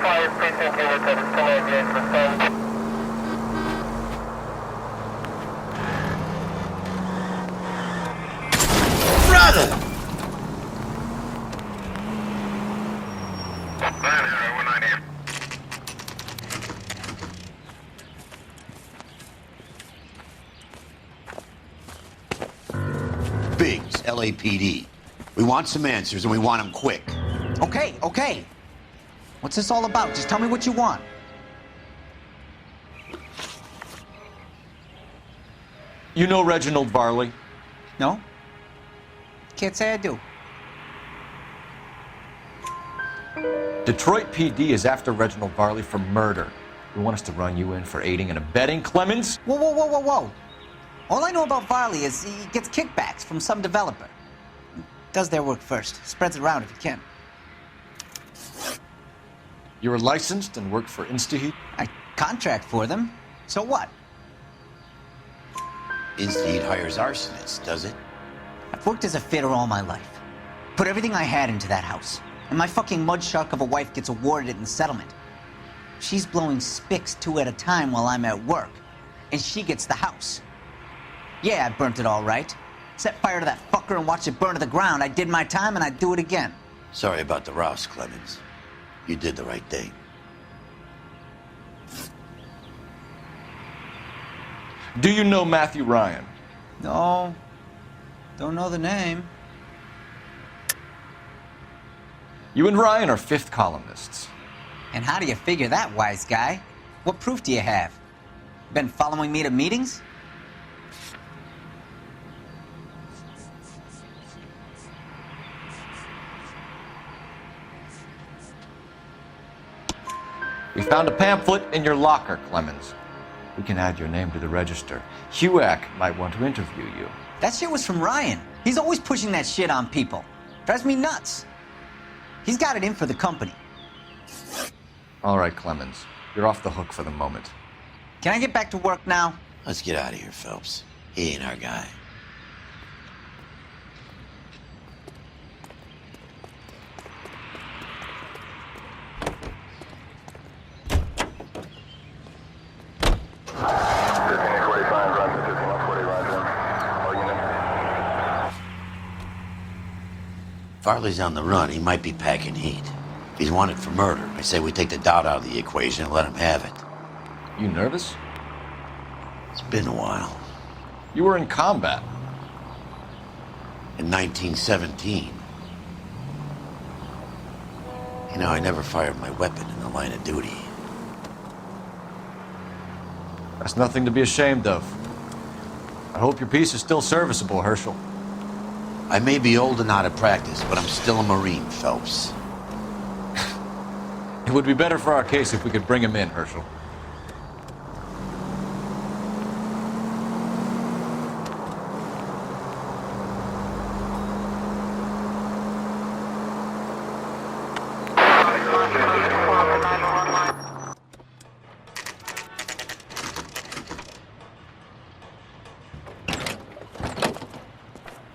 5 precinct unit that is commanded in response. Brother! Biggs, LAPD. We want some answers, and we want them quick. Okay, okay. What's this all about? Just tell me what you want. You know Reginald Varley? No? Can't say I do. Detroit PD is after Reginald Varley for murder. You want us to run you in for aiding and abetting, Clemens? Whoa, whoa, whoa, whoa, whoa. All I know about Varley is he gets kickbacks from some developer. Does their work first. Spreads it around if he can. You were licensed and worked for InstaHeat? I contract for them. So what? InstaHeat hires arsonists, does it? I've worked as a fitter all my life. Put everything I had into that house. And my fucking mud shark of a wife gets awarded it in settlement. She's blowing spics 2 at a time while I'm at work. And she gets the house. Yeah, I burnt it all right. Set fire to that fucker and watched it burn to the ground. I did my time and I'd do it again. Sorry about the rouse, Clemens. You did the right thing. Do you know Matthew Ryan? No. Don't know the name. You and Ryan are fifth columnists. And how do you figure that, wise guy? What proof do you have? Been following me to meetings? We found a pamphlet in your locker, Clemens. We can add your name to the register. HUAC might want to interview you. That shit was from Ryan. He's always pushing that shit on people. Drives me nuts. He's got it in for the company. All right, Clemens. You're off the hook for the moment. Can I get back to work now? Let's get out of here, Phelps. He ain't our guy. Farley's on the run. He might be packing heat. If he's wanted for murder, I say we take the doubt out of the equation and let him have it. You nervous? It's been a while. You were in combat. In 1917. You know, I never fired my weapon in the line of duty. That's nothing to be ashamed of. I hope your piece is still serviceable, Herschel. I may be old and out of practice, but I'm still a Marine, Phelps. It would be better for our case if we could bring him in, Herschel.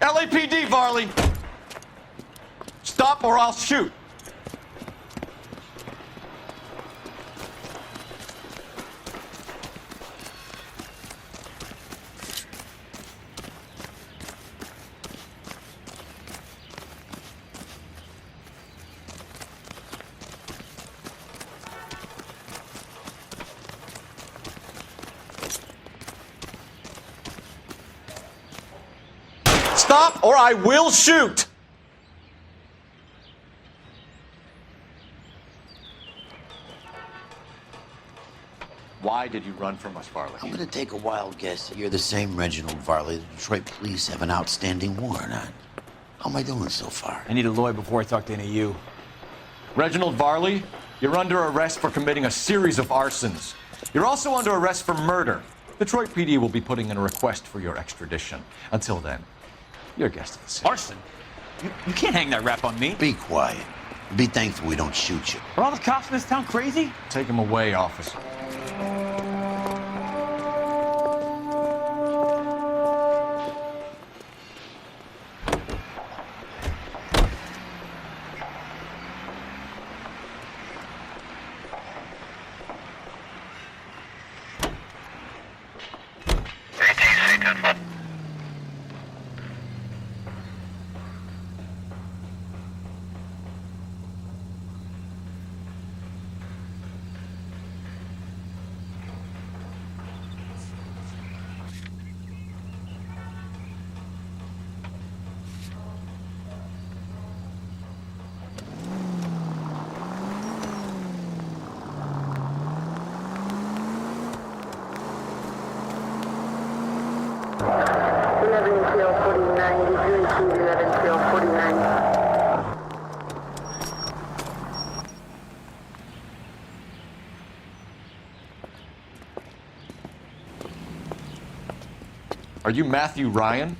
LAPD, Varley! Stop or I'll shoot! Stop or I will shoot! Why did you run from us, Varley? I'm gonna take a wild guess that you're the same Reginald Varley the Detroit police have an outstanding warrant on. How am I doing so far? I need a lawyer before I talk to any of you. Reginald Varley, you're under arrest for committing a series of arsons. You're also under arrest for murder. Detroit PD will be putting in a request for your extradition. Until then, you're a guest of the city. Arson? You can't hang that rap on me. Be quiet. Be thankful we don't shoot you. Are all the cops in this town crazy? Take him away, officer. trail 49, did you receive 11 trail 49? Are you Matthew Ryan?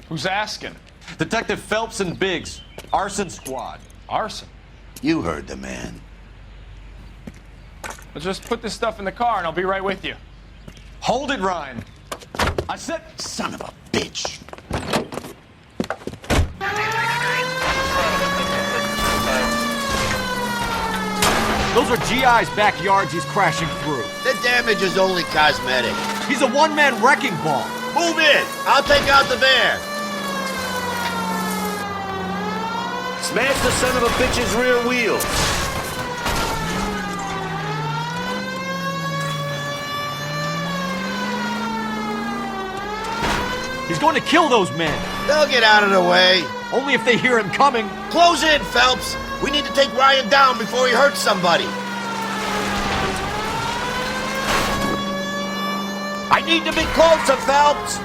Who's asking? Detective Phelps and Biggs, arson squad. Arson. You heard the man. Let's just put this stuff in the car and I'll be right with you. Hold it, Ryan. I said... Son of a bitch. Those are GI's backyards he's crashing through. The damage is only cosmetic. He's a one-man wrecking ball. Move in. I'll take out the van. Smash the son of a bitch's rear wheel. He's going to kill those men. They'll get out of the way. Only if they hear him coming. Close in, Phelps. We need to take Ryan down before he hurts somebody. I need to be closer, Phelps.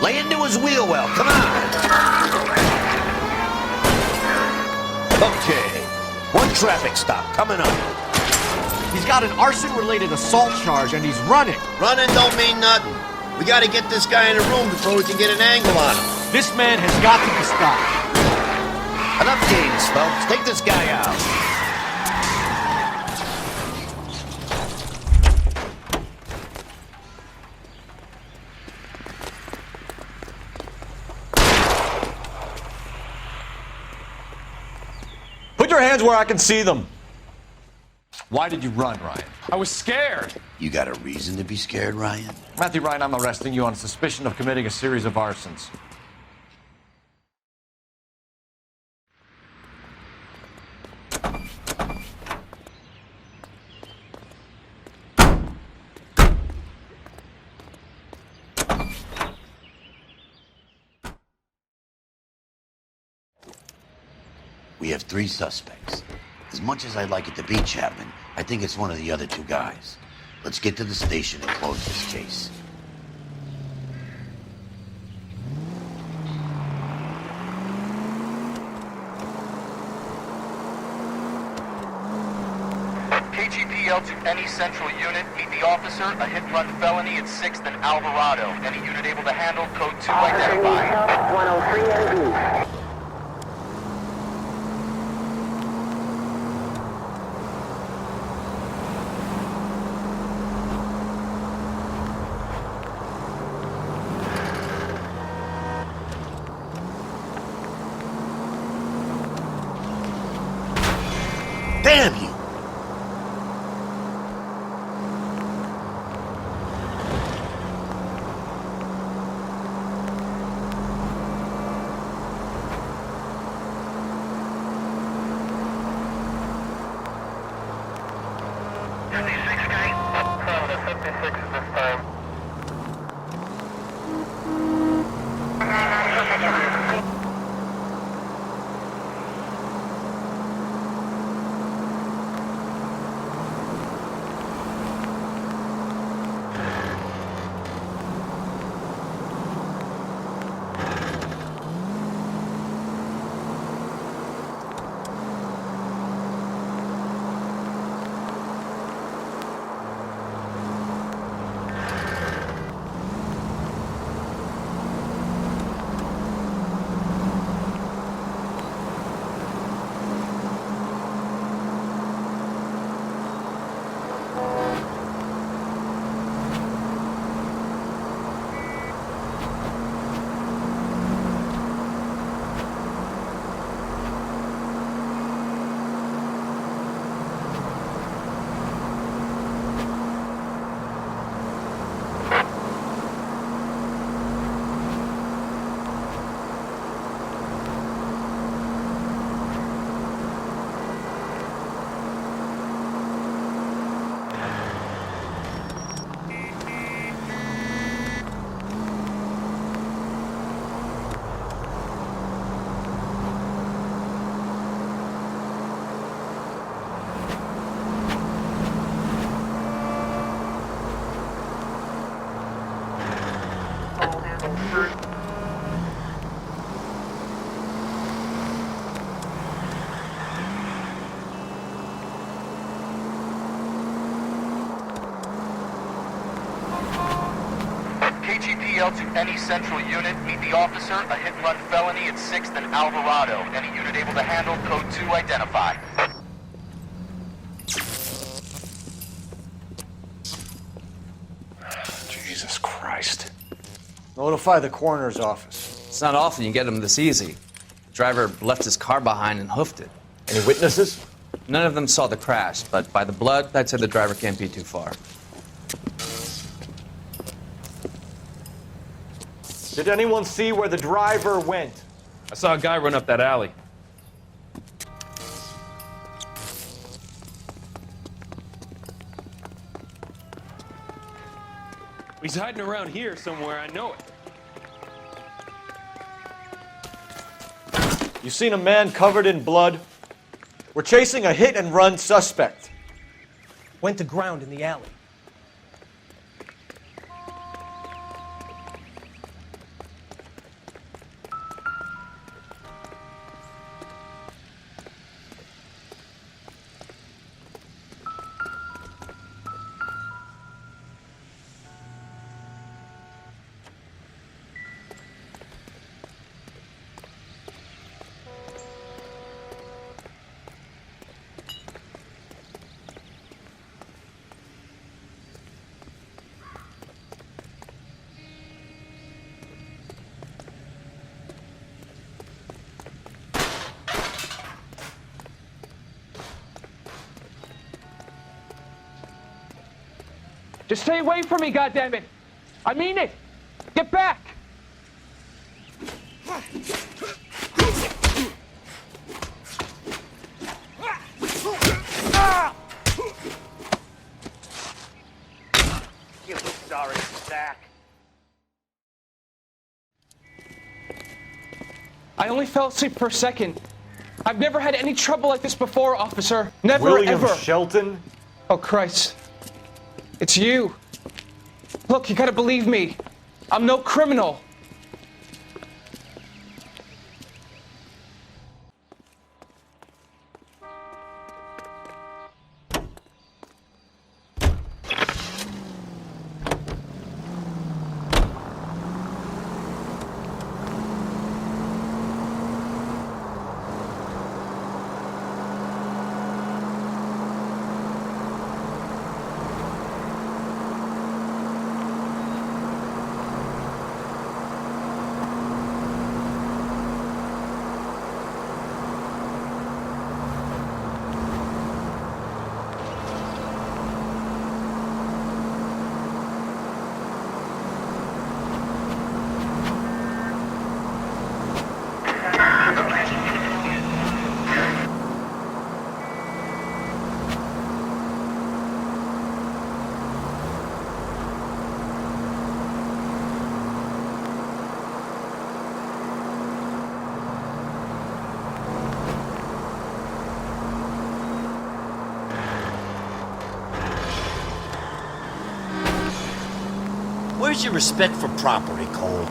Lay into his wheel well. Come on. Okay. One traffic stop coming up. He's got an arson-related assault charge and he's running. Running don't mean nothing. We gotta get this guy in a room before we can get an angle on him. This man has got to be stopped. Enough games, folks. Take this guy out. Put your hands where I can see them. Why did you run, Ryan? I was scared. You got a reason to be scared, Ryan? Matthew Ryan, I'm arresting you on suspicion of committing a series of arsons. We have 3 suspects. As much as I'd like it to be Chapman, I think it's one of the other 2 guys. Let's get to the station and close this case. KGPL to any central unit. Meet the officer. A hit-run felony at 6th and Alvarado. Any unit able to handle code 2 identified. 103 NB. Damn you! GTTL to any central unit. Meet the officer, a hit-and-run felony at 6th and Alvarado. Any unit able to handle, code 2 identify. Jesus Christ. Notify the coroner's office. It's not often you get them this easy. The driver left his car behind and hoofed it. Any witnesses? None of them saw the crash, but by the blood, I'd say the driver can't be too far. Did anyone see where the driver went? I saw a guy run up that alley. He's hiding around here somewhere, I know it. You seen a man covered in blood? We're chasing a hit-and-run suspect. Went to ground in the alley. Just stay away from me, goddammit! I mean it! Get back! You sorry sack. I only fell asleep for a second. I've never had any trouble like this before, officer. Never, William ever. Shelton? Oh, Christ. It's you. Look, you gotta believe me. I'm no criminal. Where's your respect for property, Cole?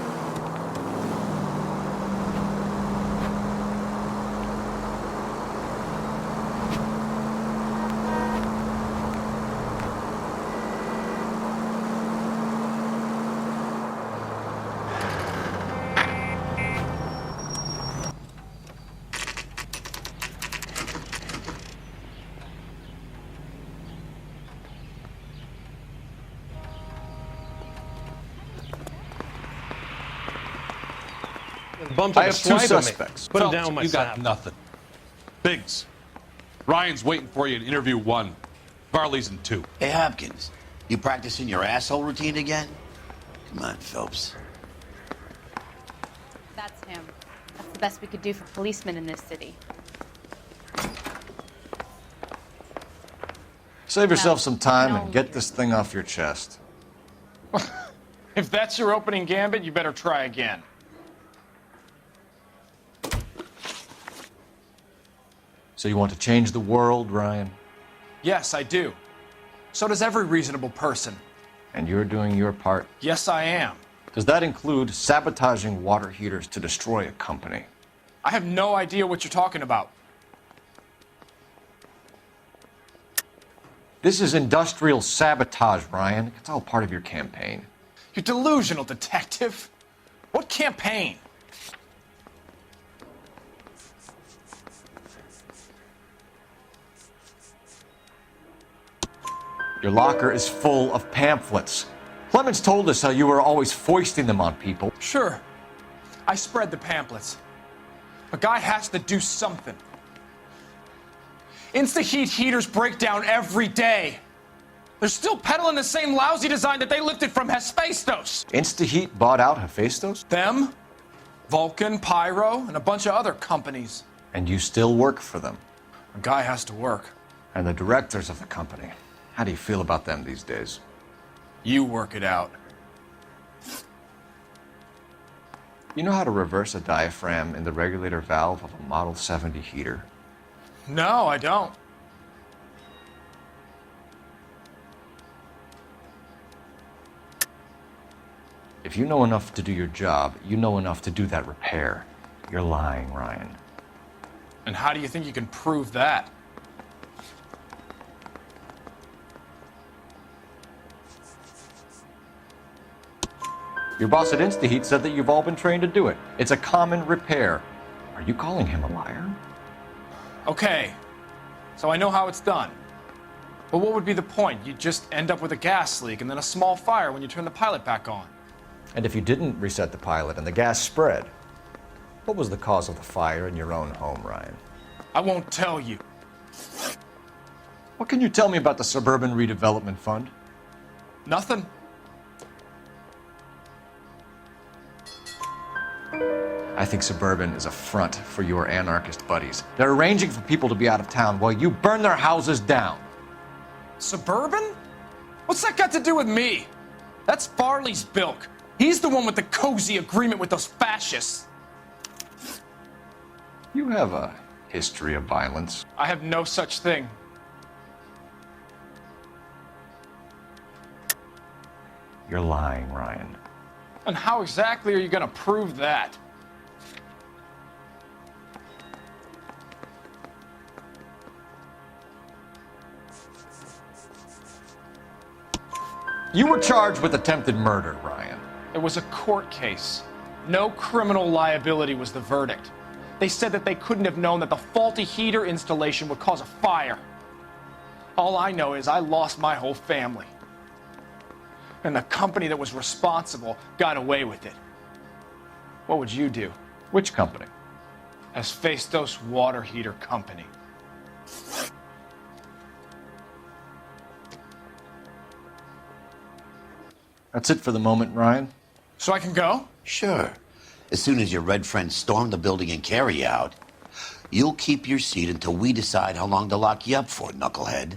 I have two suspects. Put him down my You sap. got nothing. Biggs, Ryan's waiting for you in interview 1. Varley's in 2. Hey, Hopkins, you practicing your asshole routine again? Come on, Phelps. That's him. That's the best we could do for policemen in this city. Save yourself No. some time No. and get this thing off your chest. If that's your opening gambit, you better try again. So you want to change the world, Ryan? Yes, I do. So does every reasonable person. And you're doing your part? Yes, I am. Does that include sabotaging water heaters to destroy a company? I have no idea what you're talking about. This is industrial sabotage, Ryan. It's all part of your campaign. You delusional detective. What campaign? Your locker is full of pamphlets. Clemens told us how you were always foisting them on people. Sure. I spread the pamphlets. A guy has to do something. Insta-heat heaters break down every day. They're still peddling the same lousy design that they lifted from Hephaestus. Insta-Heat bought out Hephaestus? Them, Vulcan, Pyro, and a bunch of other companies. And you still work for them? A guy has to work. And the directors of the company. How do you feel about them these days? You work it out. You know how to reverse a diaphragm in the regulator valve of a Model 70 heater? No, I don't. If you know enough to do your job, you know enough to do that repair. You're lying, Ryan. And how do you think you can prove that? Your boss at InstaHeat said that you've all been trained to do it. It's a common repair. Are you calling him a liar? Okay, so I know how it's done. But what would be the point? You'd just end up with a gas leak and then a small fire when you turn the pilot back on. And if you didn't reset the pilot and the gas spread, what was the cause of the fire in your own home, Ryan? I won't tell you. What can you tell me about the Suburban Redevelopment Fund? Nothing. I think Suburban is a front for your anarchist buddies. They're arranging for people to be out of town while you burn their houses down. Suburban? What's that got to do with me? That's Farley's bilk. He's the one with the cozy agreement with those fascists. You have a history of violence. I have no such thing. You're lying, Ryan. And how exactly are you going to prove that? You were charged with attempted murder, Ryan. It was a court case. No criminal liability was the verdict. They said that they couldn't have known that the faulty heater installation would cause a fire. All I know is I lost my whole family. And the company that was responsible got away with it. What would you do? Which company? Hephaestus Water Heater Company. That's it for the moment, Ryan. So I can go? Sure. As soon as your red friends storm the building and carry out, you'll keep your seat until we decide how long to lock you up for, knucklehead.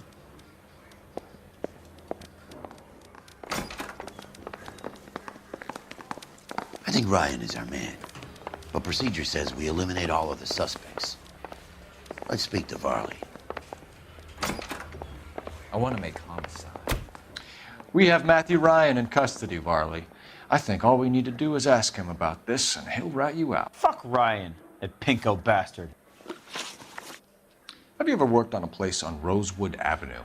I think Ryan is our man, but procedure says we eliminate all of the suspects. Let's speak to Varley. I want to make homicide. We have Matthew Ryan in custody, Varley. I think all we need to do is ask him about this, and he'll rat you out. Fuck Ryan, that pinko bastard. Have you ever worked on a place on Rosewood Avenue?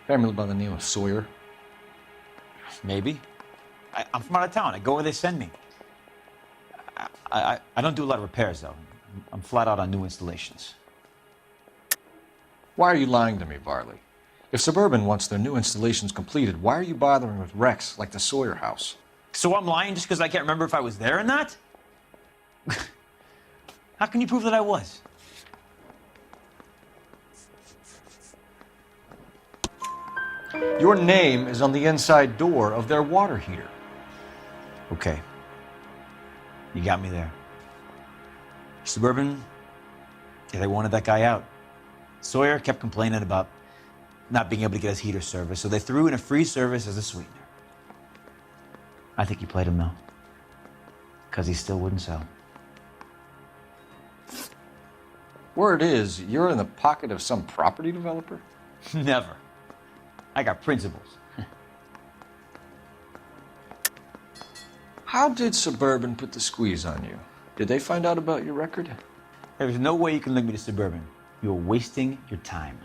Family by the name of Sawyer? Maybe. I'm from out of town. I go where they send me. I don't do a lot of repairs, though. I'm flat out on new installations. Why are you lying to me, Varley? If Suburban wants their new installations completed, why are you bothering with wrecks like the Sawyer house? So I'm lying just because I can't remember if I was there or not? How can you prove that I was? Your name is on the inside door of their water heater. Okay. You got me there. Suburban, yeah, they wanted that guy out. Sawyer kept complaining about not being able to get his heater service, so they threw in a free service as a sweetener. I think he played him, though, because he still wouldn't sell. Word is, you're in the pocket of some property developer? Never. I got principles. How did Suburban put the squeeze on you? Did they find out about your record? There's no way you can link me to Suburban. You're wasting your time.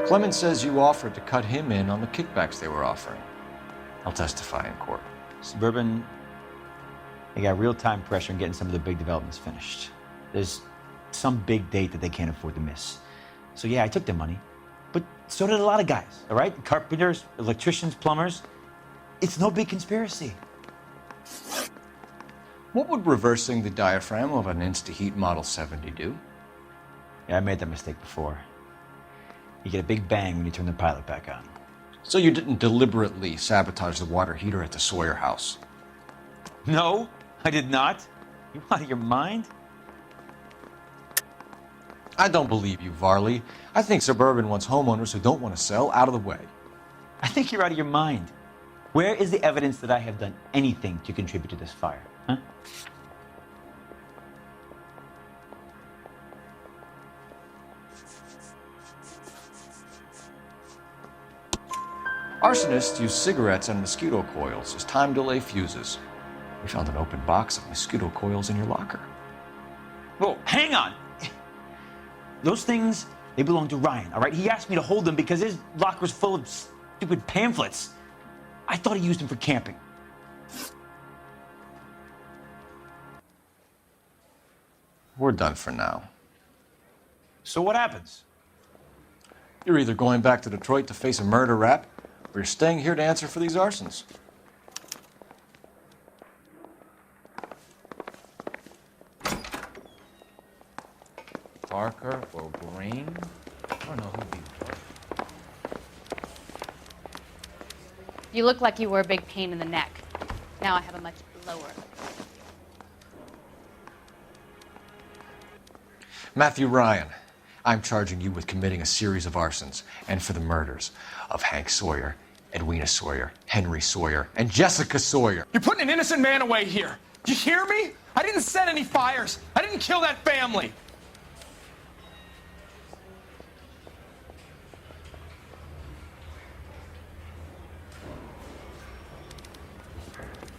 Clemens says you offered to cut him in on the kickbacks they were offering. I'll testify in court. Suburban, they got real-time pressure on getting some of the big developments finished. There's some big date that they can't afford to miss. So yeah, I took their money, but so did a lot of guys, all right? Carpenters, electricians, plumbers. It's no big conspiracy. What would reversing the diaphragm of an Insta-Heat Model 70 do? Yeah, I made that mistake before. You get a big bang when you turn the pilot back on. So you didn't deliberately sabotage the water heater at the Sawyer house? No, I did not. You out of your mind? I don't believe you, Varley. I think Suburban wants homeowners who don't want to sell out of the way. I think you're out of your mind. Where is the evidence that I have done anything to contribute to this fire? Huh? Arsonists use cigarettes and mosquito coils as time delay fuses. We found an open box of mosquito coils in your locker. Whoa, hang on. Those things, they belong to Ryan, all right? He asked me to hold them because his locker's full of stupid pamphlets. I thought he used them for camping. We're done for now. So what happens? You're either going back to Detroit to face a murder rap, or you're staying here to answer for these arsons. Parker or Green? I don't know who'd be better. You look like you were a big pain in the neck. Now I have a much lower. Matthew Ryan, I'm charging you with committing a series of arsons and for the murders of Hank Sawyer, Edwina Sawyer, Henry Sawyer, and Jessica Sawyer. You're putting an innocent man away here. You hear me? I didn't set any fires. I didn't kill that family.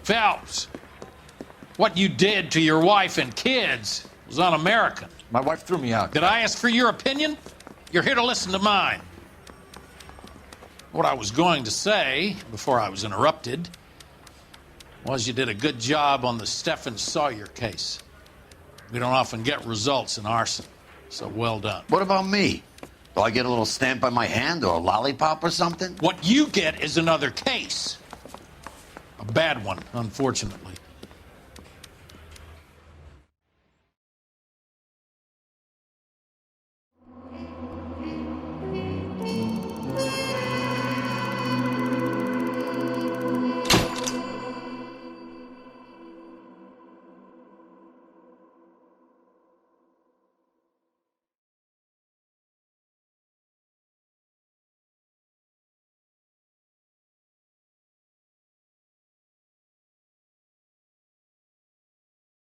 Phelps, what you did to your wife and kids was un-American. My wife threw me out. Did I ask for your opinion? You're here to listen to mine. What I was going to say, before I was interrupted, was you did a good job on the Stephen Sawyer case. We don't often get results in arson, so well done. What about me? Do I get a little stamp by my hand or a lollipop or something? What you get is another case. A bad one, unfortunately.